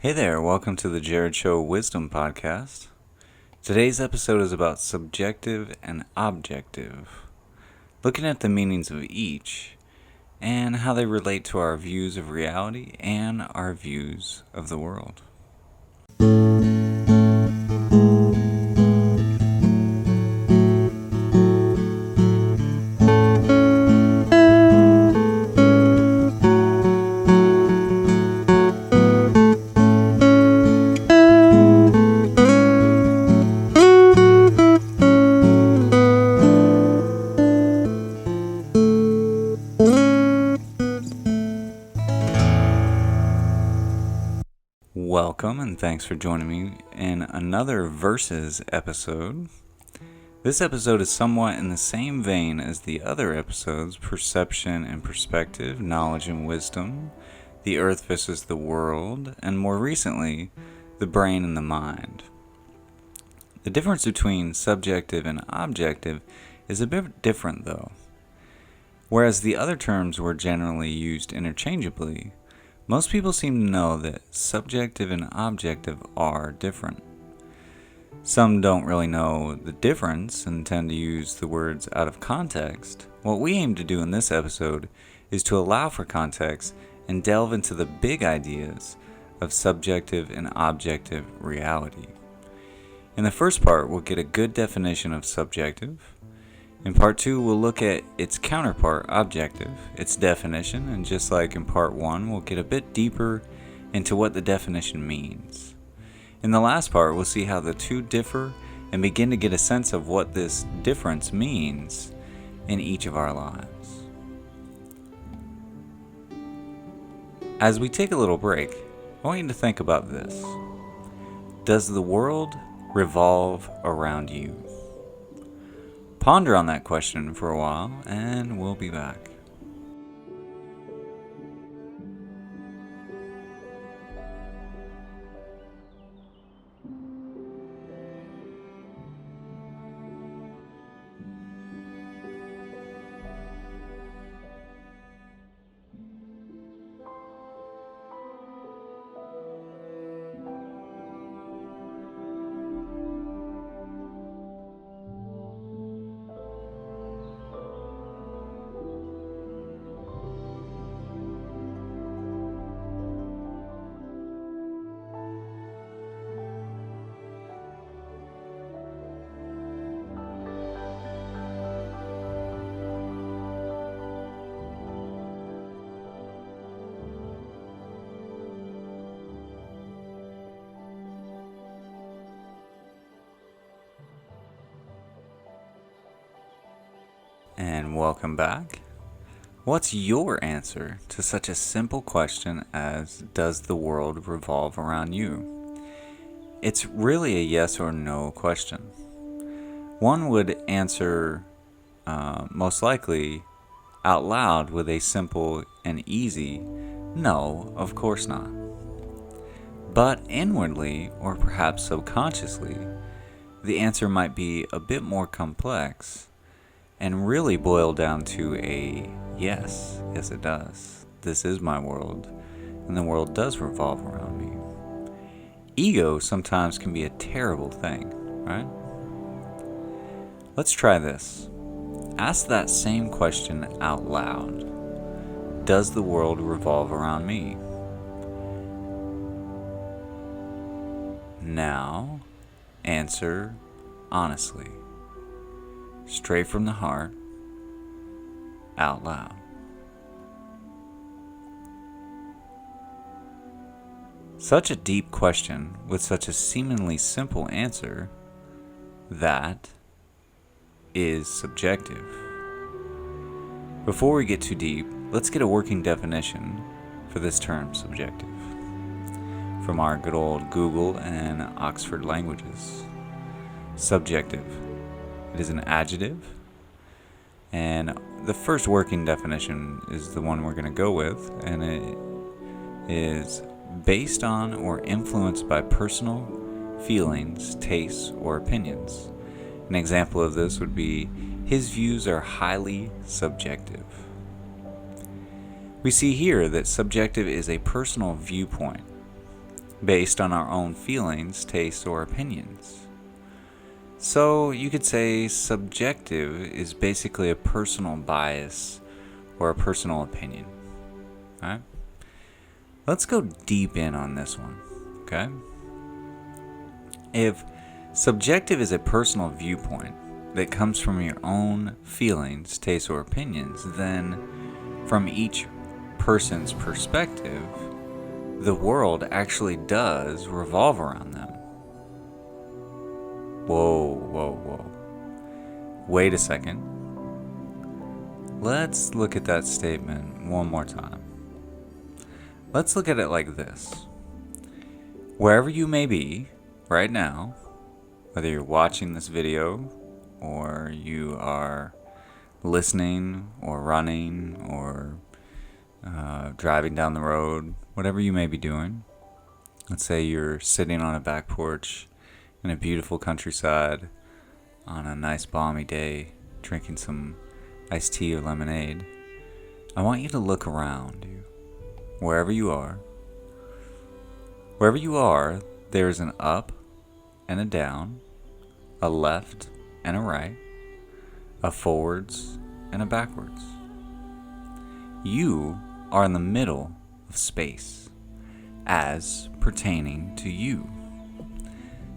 Hey there, welcome to the Jared Show Wisdom Podcast. Today's episode is about subjective and objective, looking at the meanings of each and how they relate to our views of reality and our views of the world. Welcome and thanks for joining me in another Versus episode. This episode is somewhat in the same vein as the other episodes: perception and perspective, knowledge and wisdom, the earth versus the world, and more recently, the brain and the mind. The difference between subjective and objective is a bit different though. Whereas the other terms were generally used interchangeably, most people seem to know that subjective and objective are different. Some don't really know the difference and tend to use the words out of context. What we aim to do in this episode is to allow for context and delve into the big ideas of subjective and objective reality. In the first part, we'll get a good definition of subjective. In part 2, we'll look at its counterpart, objective, its definition, and just like in part 1, we'll get a bit deeper into what the definition means. In the last part, we'll see how the two differ and begin to get a sense of what this difference means in each of our lives. As we take a little break, I want you to think about this. Does the world revolve around you? Ponder on that question for a while, and we'll be back. And welcome back. What's your answer to such a simple question as, does the world revolve around you? It's really a yes or no question. One would answer most likely out loud with a simple and easy, no, of course not. But inwardly, or perhaps subconsciously, the answer might be a bit more complex and really boil down to a yes. Yes, it does. This is my world, and the world does revolve around me. Ego sometimes can be a terrible thing, right? Let's try this. Ask that same question out loud. Does the world revolve around me? Now, answer honestly. Straight from the heart, out loud. Such a deep question with such a seemingly simple answer, that is subjective. Before we get too deep, let's get a working definition for this term subjective from our good old Google and Oxford languages. Subjective. It is an adjective, and the first working definition is the one we're going to go with, and it is based on or influenced by personal feelings, tastes, or opinions. An example of this would be, his views are highly subjective. We see here that subjective is a personal viewpoint. based on our own feelings, tastes, or opinions. So you could say subjective is basically a personal bias or a personal opinion. Alright? Let's go deep in on this one. Okay? If subjective is a personal viewpoint that comes from your own feelings, tastes, or opinions, then from each person's perspective, the world actually does revolve around them. Whoa. Wait a second. Let's look at that statement one more time. Let's look at it like this. Wherever you may be right now, whether you're watching this video or you are listening or running or driving down the road, whatever you may be doing. Let's say you're sitting on a back porch in a beautiful countryside on a nice balmy day, drinking some iced tea or lemonade. I want you to look around you, wherever you are. Wherever you are, there's an up and a down, a left and a right, a forwards and a backwards. You are in the middle of space, as pertaining to you.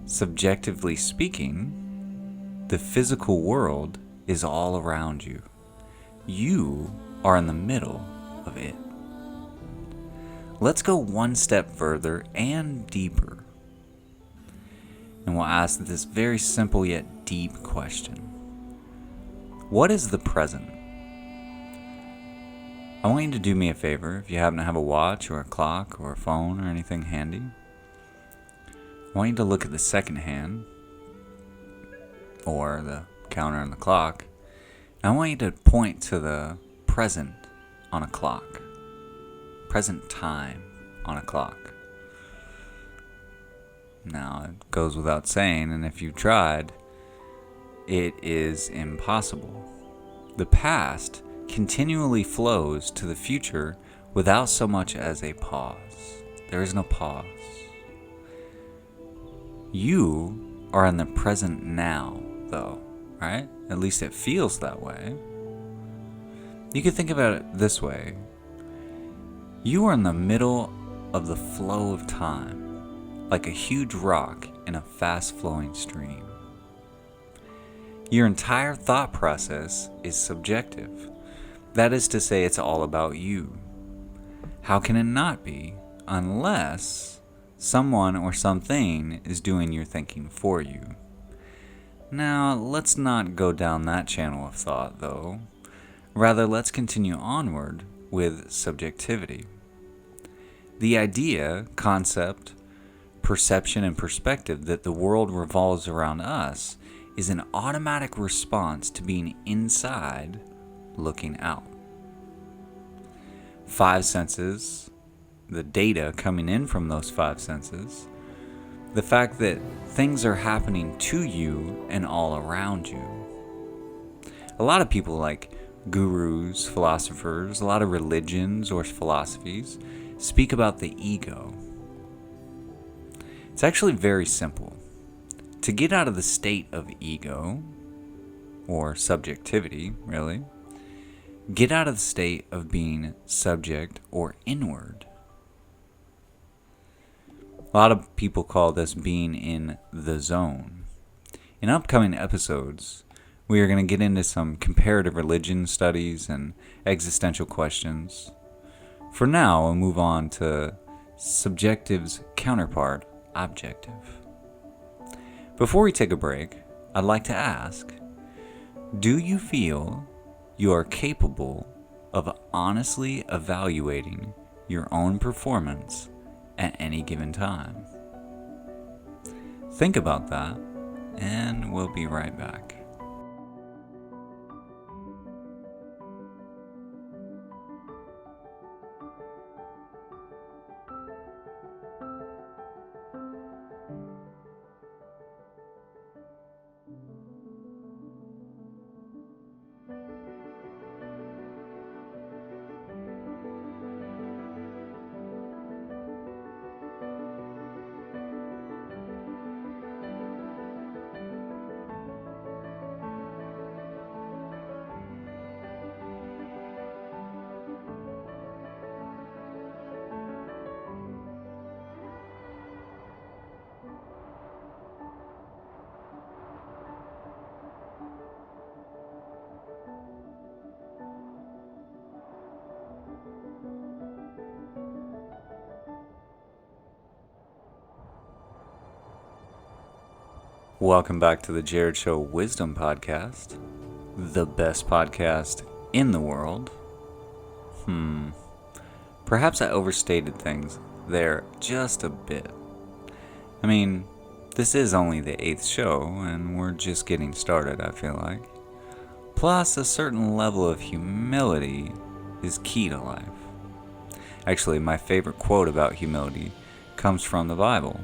Subjectively speaking, the physical world is all around you. You are in the middle of it. Let's go one step further and deeper. And we'll ask this very simple yet deep question. What is the present? I want you to do me a favor, if you happen to have a watch or a clock or a phone or anything handy. I want you to look at the second hand, or the counter on the clock, and I want you to point to the present on a clock. Present time on a clock. Now, it goes without saying, and if you tried, it is impossible. The past continually flows to the future without so much as a pause. There is no pause. You are in the present now, though, right? At least it feels that way. You could think about it this way. You are in the middle of the flow of time, like a huge rock in a fast-flowing stream. Your entire thought process is subjective. That is to say, it's all about you. How can it not be, unless someone or something is doing your thinking for you? Now, let's not go down that channel of thought, though. Rather, let's continue onward with subjectivity. The idea, concept, perception, and perspective that the world revolves around us is an automatic response to being inside, looking out. Five senses, the data coming in from those five senses, the fact that things are happening to you and all around you. A lot of people, like gurus, philosophers, a lot of religions or philosophies, speak about the ego. It's actually very simple. To get out of the state of ego, or subjectivity, really, get out of the state of being subject or inward. A lot of people call this being in the zone. In upcoming episodes, we are going to get into some comparative religion studies and existential questions. For now, we'll move on to subjective's counterpart, objective. Before we take a break, I'd like to ask, do you feel you are capable of honestly evaluating your own performance at any given time? Think about that, and we'll be right back. Welcome back to the Jared Show Wisdom Podcast, the best podcast in the world. Perhaps I overstated things there just a bit. I mean, this is only the 8th show, and we're just getting started, I feel like. Plus, a certain level of humility is key to life. Actually, my favorite quote about humility comes from the Bible.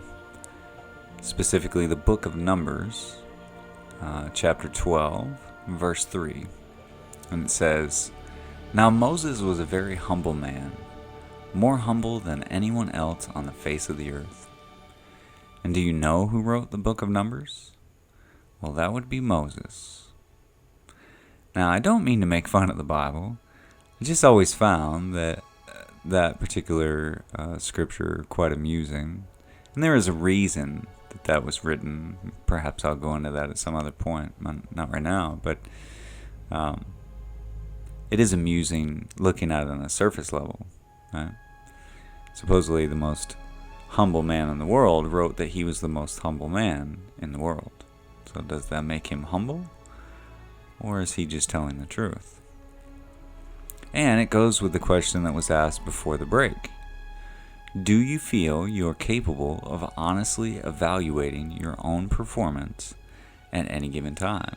Specifically the book of Numbers, chapter 12, verse 3. And it says, "Now Moses was a very humble man, more humble than anyone else on the face of the earth." And do you know who wrote the book of Numbers? Well, that would be Moses. Now, I don't mean to make fun of the Bible. I just always found that particular scripture quite amusing. And there is a reason that was written. Perhaps I'll go into that at some other point, not right now, but it is amusing looking at it on a surface level, right? Supposedly the most humble man in the world wrote that he was the most humble man in the world. So does that make him humble? Or is he just telling the truth? And it goes with the question that was asked before the break. Do you feel you are capable of honestly evaluating your own performance at any given time?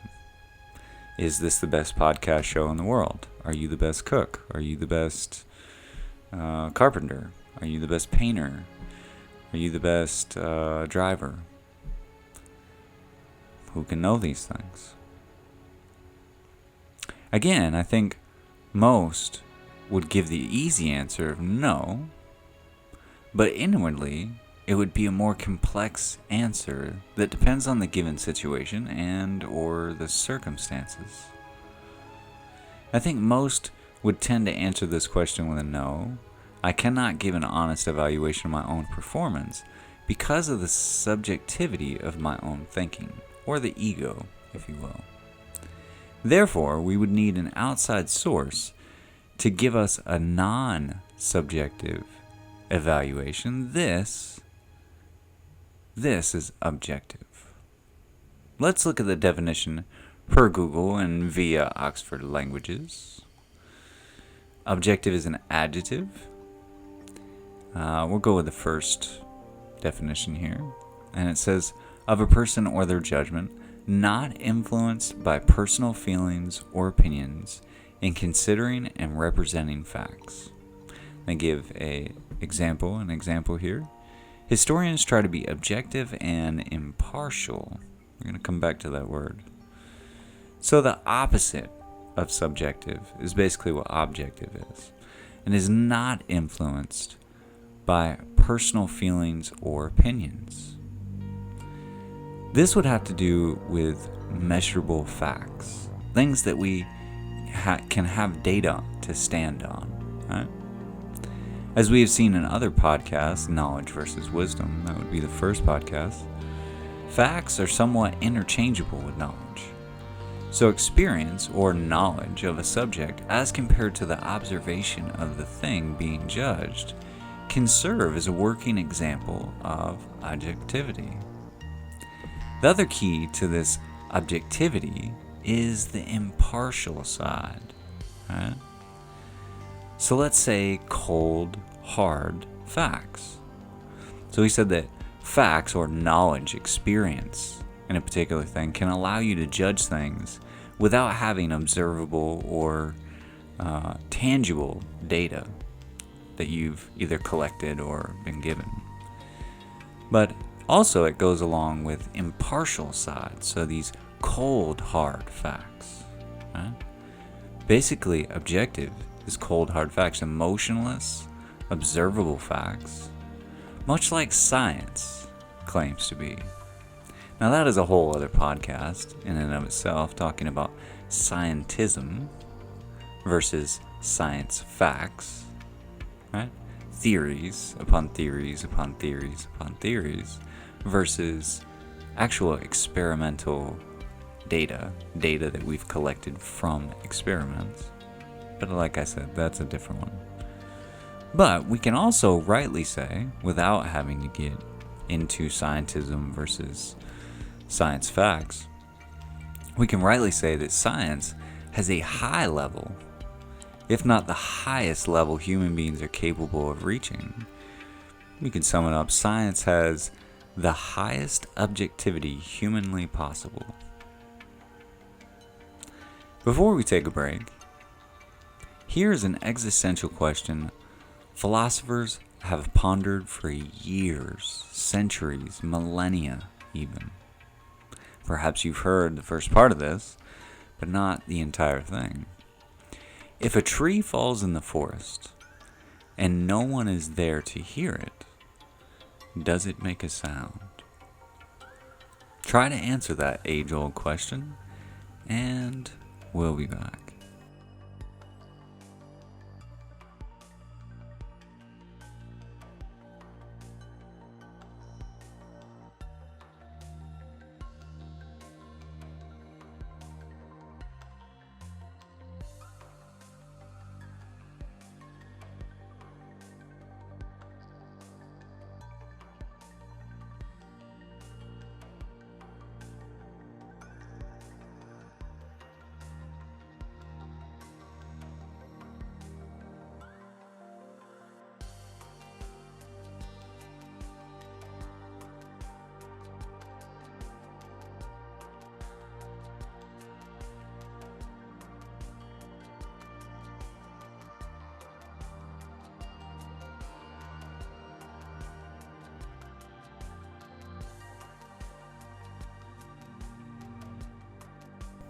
Is this the best podcast show in the world? Are you the best cook? Are you the best carpenter? Are you the best painter? Are you the best driver? Who can know these things? Again, I think most would give the easy answer of no. But inwardly, it would be a more complex answer that depends on the given situation and or the circumstances. I think most would tend to answer this question with a no. I cannot give an honest evaluation of my own performance because of the subjectivity of my own thinking, or the ego, if you will. Therefore, we would need an outside source to give us a non-subjective evaluation. This is objective. Let's look at the definition per Google and via Oxford Languages. Objective is an adjective. We'll go with the first definition here. And it says, of a person or their judgment, not influenced by personal feelings or opinions in considering and representing facts. I give an example here. Historians try to be objective and impartial. We're going to come back to that word. So the opposite of subjective is basically what objective is, and is not influenced by personal feelings or opinions. This would have to do with measurable facts, things that we can have data to stand on, right? As we have seen in other podcasts, Knowledge versus Wisdom, that would be the first podcast, facts are somewhat interchangeable with knowledge. So experience or knowledge of a subject as compared to the observation of the thing being judged can serve as a working example of objectivity. The other key to this objectivity is the impartial side, right? So let's say cold, hard facts. So he said that facts or knowledge, experience in a particular thing can allow you to judge things without having observable or tangible data that you've either collected or been given. But also it goes along with impartial side, so these cold, hard facts. Right? Basically, objective is cold, hard facts, emotionless, observable facts, much like science claims to be. Now that is a whole other podcast in and of itself, talking about scientism versus science facts, right? Theories upon theories upon theories upon theories versus actual experimental data that we've collected from experiments. But like I said, that's a different one. But we can also rightly say, without having to get into scientism versus science facts, we can rightly say that science has a high level, if not the highest level human beings are capable of reaching. We can sum it up: science has the highest objectivity humanly possible. Before we take a break, here's an existential question philosophers have pondered for years, centuries, millennia even. Perhaps you've heard the first part of this, but not the entire thing. If a tree falls in the forest and no one is there to hear it, does it make a sound? Try to answer that age-old question, and we'll be back.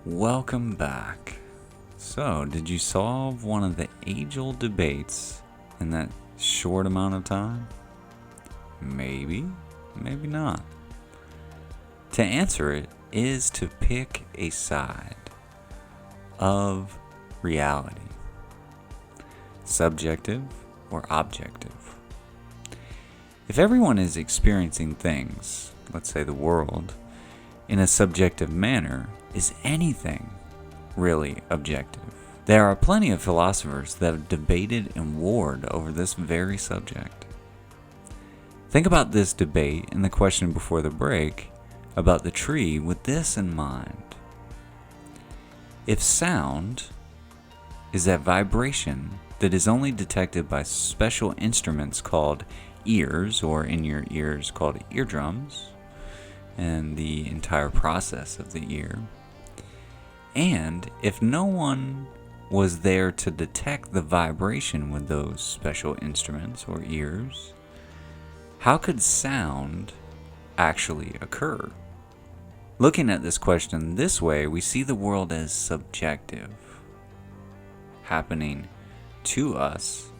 Welcome back. So, did you solve one of the age-old debates in that short amount of time? Maybe, maybe not. To answer it is to pick a side of reality, subjective or objective. If everyone is experiencing things, let's say the world, in a subjective manner, is anything really objective? There are plenty of philosophers that have debated and warred over this very subject. Think about this debate and the question before the break about the tree with this in mind. If sound is that vibration that is only detected by special instruments called ears, or in your ears called eardrums, and the entire process of the ear, and if no one was there to detect the vibration with those special instruments or ears, how could sound actually occur? Looking at this question this way, we see the world as subjective, happening to us,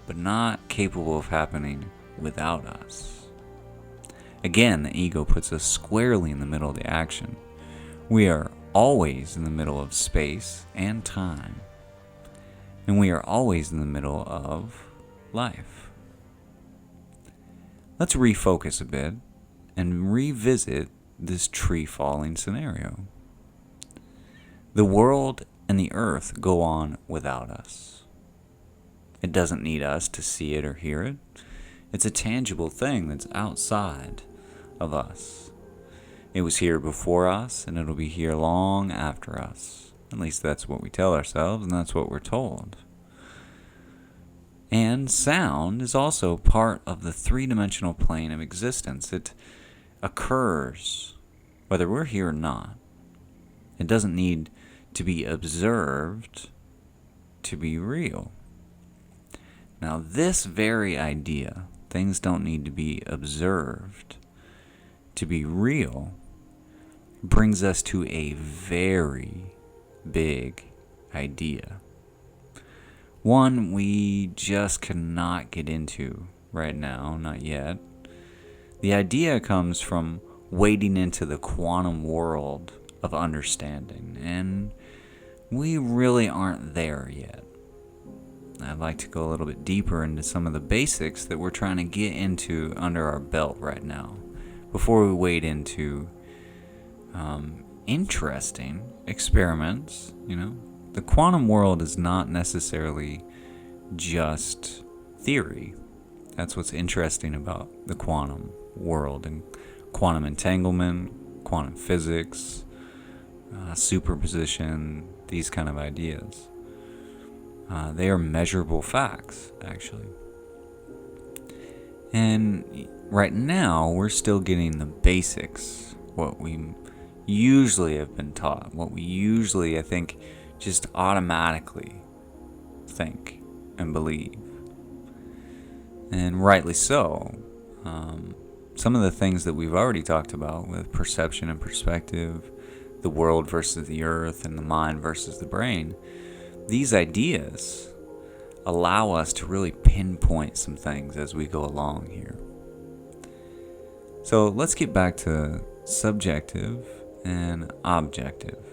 but not capable of happening without us. Again, the ego puts us squarely in the middle of the action. We are always in the middle of space and time, and we are always in the middle of life. Let's refocus a bit and revisit this tree falling scenario. The world and the earth go on without us. It doesn't need us to see it or hear it. It's a tangible thing that's outside of us. It was here before us, and it'll be here long after us. At least that's what we tell ourselves, and that's what we're told. And sound is also part of the three-dimensional plane of existence. It occurs whether we're here or not. It doesn't need to be observed to be real. Now, this very idea, things don't need to be observed to be real, brings us to a very big idea. One we just cannot get into right now, not yet. The idea comes from wading into the quantum world of understanding, and we really aren't there yet. I'd like to go a little bit deeper into some of the basics that we're trying to get into under our belt right now, before we wade into interesting experiments. The quantum world is not necessarily just theory. That's what's interesting about the quantum world and quantum entanglement, quantum physics, superposition, these kind of ideas. They are measurable facts, actually. And right now, we're still getting the basics, what we usually have been taught, what we usually, I think, just automatically think and believe. And rightly so. Some of the things that we've already talked about with perception and perspective, the world versus the earth, and the mind versus the brain, these ideas allow us to really pinpoint some things as we go along here. So let's get back to subjective and objective.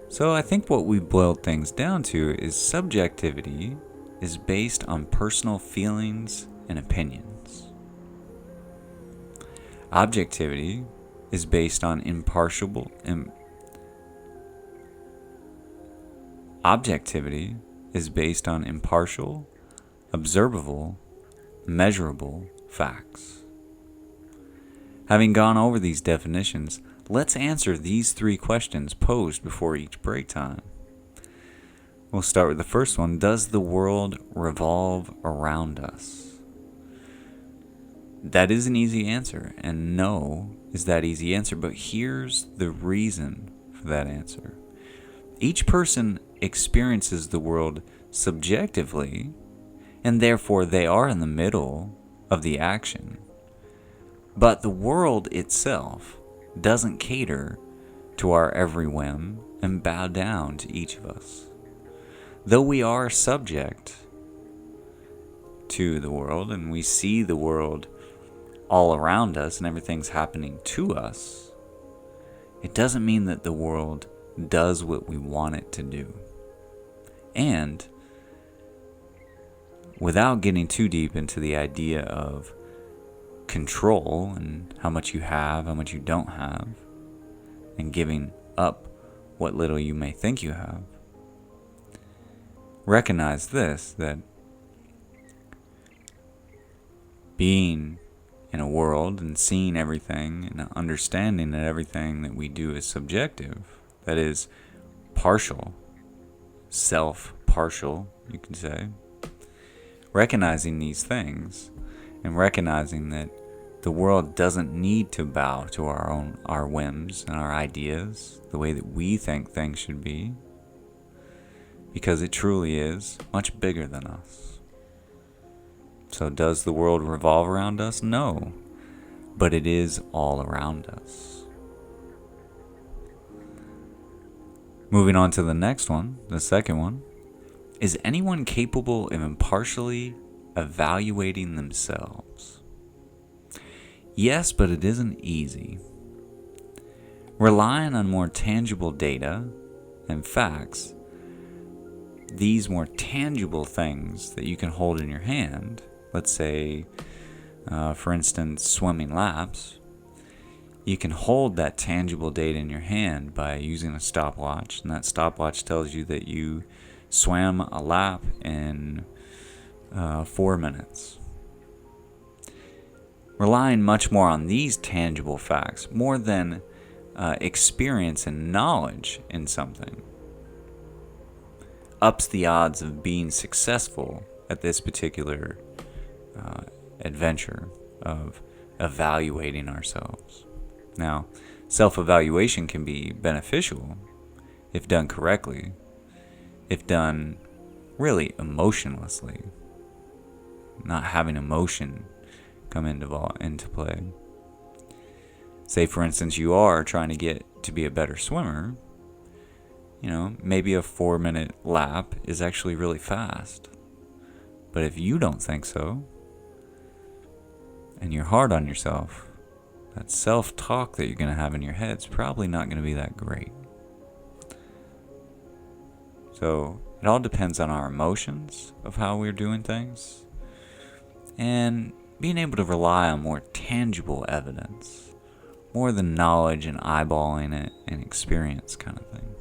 So I think what we boiled things down to is subjectivity is based on personal feelings and opinions. Objectivity is based on Objectivity is based on impartial, observable, measurable facts. Having gone over these definitions, let's answer these 3 questions posed before each break time. We'll start with the first one. Does the world revolve around us? That is an easy answer, and no is that easy answer, but here's the reason for that answer. Each person experiences the world subjectively, and therefore they are in the middle of the action. But the world itself doesn't cater to our every whim and bow down to each of us. Though we are subject to the world and we see the world all around us and everything's happening to us, it doesn't mean that the world does what we want it to do. And without getting too deep into the idea of control and how much you have, how much you don't have, and giving up what little you may think you have, recognize this, that being in a world and seeing everything and understanding that everything that we do is subjective, that is partial, self-partial, you could say. Recognizing these things and recognizing that the world doesn't need to bow to our whims and our ideas, the way that we think things should be, because it truly is much bigger than us. So does the world revolve around us? No, but it is all around us. Moving on to the next one, the second one. Is anyone capable of impartially evaluating themselves? Yes, but it isn't easy. Relying on more tangible data and facts, these more tangible things that you can hold in your hand, let's say, for instance, swimming laps, you can hold that tangible data in your hand by using a stopwatch, and that stopwatch tells you that you swam a lap in 4 minutes. Relying much more on these tangible facts, more than experience and knowledge in something, ups the odds of being successful at this particular adventure of evaluating ourselves. Now, self-evaluation can be beneficial if done correctly, if done really emotionlessly, not having emotion come into play. Say, for instance, you are trying to get to be a better swimmer. Maybe a 4-minute lap is actually really fast. But if you don't think so, and you're hard on yourself, that self-talk that you're going to have in your head is probably not going to be that great. So it all depends on our emotions of how we're doing things, and being able to rely on more tangible evidence, more than knowledge and eyeballing it and experience kind of thing.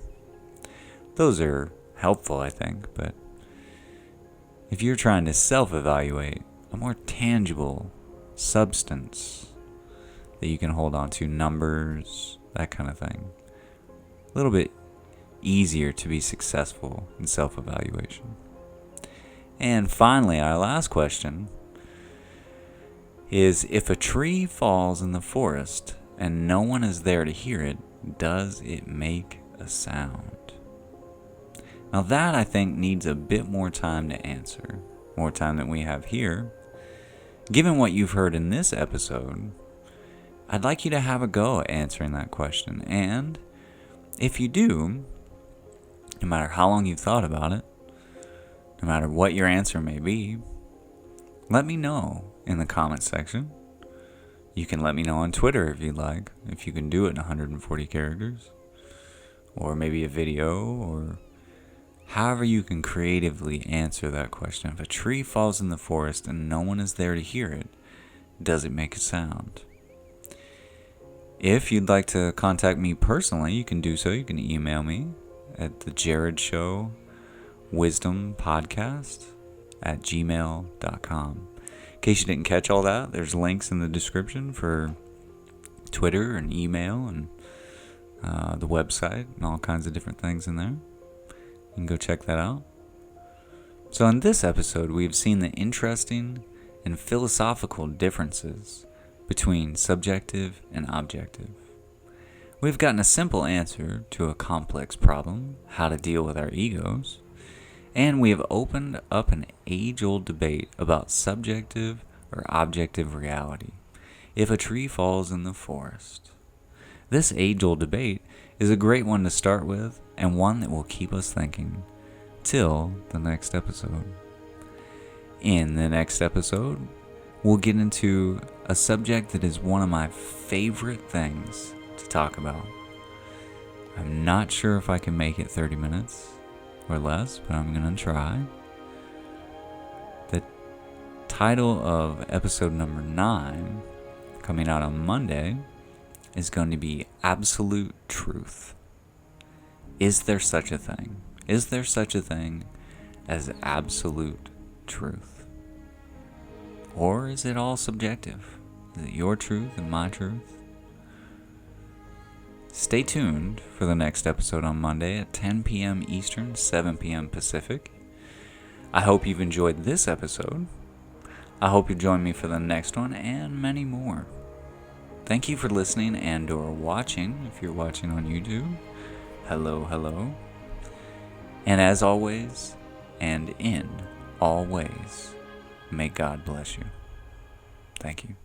Those are helpful, I think, but if you're trying to self-evaluate, a more tangible substance that you can hold on to, numbers, that kind of thing. A little bit easier to be successful in self-evaluation. And finally, our last question is, if a tree falls in the forest and no one is there to hear it, does it make a sound? Now that, I think, needs a bit more time to answer, more time than we have here. Given what you've heard in this episode, I'd like you to have a go at answering that question. And if you do, no matter how long you've thought about it, no matter what your answer may be, let me know in the comment section. You can let me know on Twitter if you'd like, if you can do it in 140 characters, or maybe a video, or however you can creatively answer that question. If a tree falls in the forest and no one is there to hear it, does it make a sound? If you'd like to contact me personally, you can do so. You can email me at TheJarredShow, WisdomPodcast @gmail.com. In case you didn't catch all that, there's links in the description for Twitter and email and the website and all kinds of different things in there. You can go check that out. So in this episode, we've seen the interesting and philosophical differences between subjective and objective. We've gotten a simple answer to a complex problem, how to deal with our egos, and we have opened up an age-old debate about subjective or objective reality. If a tree falls in the forest. This age-old debate is a great one to start with, and one that will keep us thinking till the next episode. In the next episode, we'll get into a subject that is one of my favorite things to talk about. I'm not sure if I can make it 30 minutes or less, but I'm going to try. The title of episode number 9, coming out on Monday, is going to be Absolute Truth. Is there such a thing? Is there such a thing as absolute truth? Or is it all subjective? Is it your truth and my truth? Stay tuned for the next episode on Monday at 10 p.m. Eastern, 7 p.m. Pacific. I hope you've enjoyed this episode. I hope you join me for the next one and many more. Thank you for listening and or watching, if you're watching on YouTube. Hello, hello. And as always, and in all ways, may God bless you. Thank you.